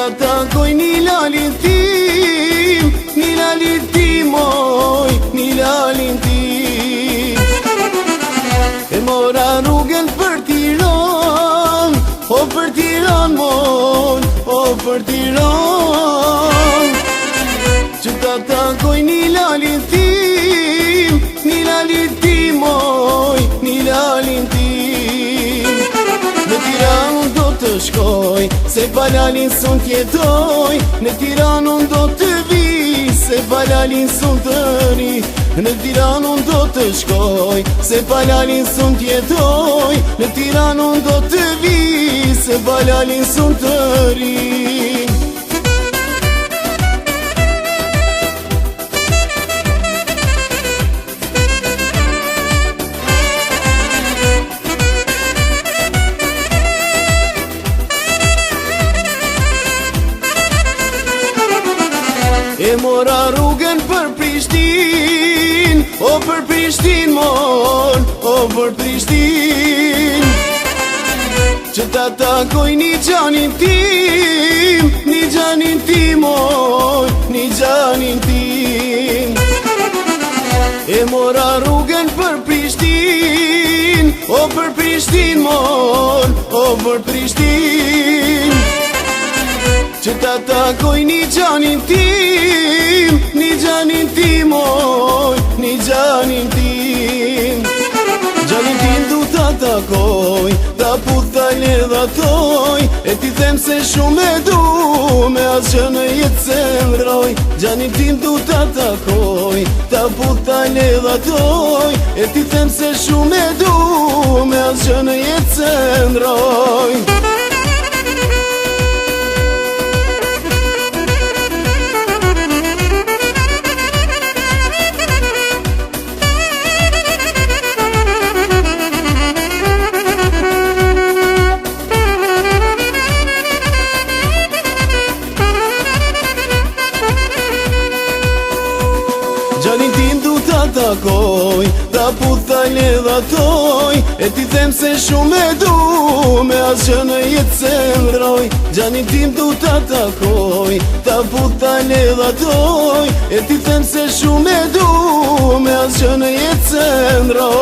ta takoj një lalin tim, një lalin tim, oj, një lalin tim. E mora rrugën për Tiran, o për Tiran mon, o për Tiran. Që ta takoj një lalin tim, një lalin tim, oj, një lalin tim. Në Tiranë unë do të shkoj, se pa lalin sun t'jetoj. Në Tiranë unë do të vi, se pa lalin sun të ri. Në Tiranë unë do të shkoj, se pa lalin sun t'jetoj. Në Tiranë unë do të vi, se pa lalin sun të ri. E mora rrugën për Prishtin, o për Prishtin mon, o për Prishtin. Që ta takoj një gjanin tim, një gjanin tim, oj, një gjanin tim. E mora rrugën për Prishtin, o për Prishtin mon, o për Prishtin. Që ta takoj një gjanin tim, një gjanin tim, oj, një gjanin tim. Gjanin tim du ta takoj, ta puta ledha toj. E ti them se shumë e du, me asë që në jetë se ndroj. Gjanin tim du ta takoj, ta puta ledha toj. E ti them se shumë e du, me asë që në jetë se ndroj. Gjanin tim du ta takoj, ta puta ledha toj. E ti them se shumë e du, me asë që në jetë se ndroj. Gjanin tim du ta takoj, ta puta ledha toj. E ti them se shumë e du, me asë që në jetë se ndroj.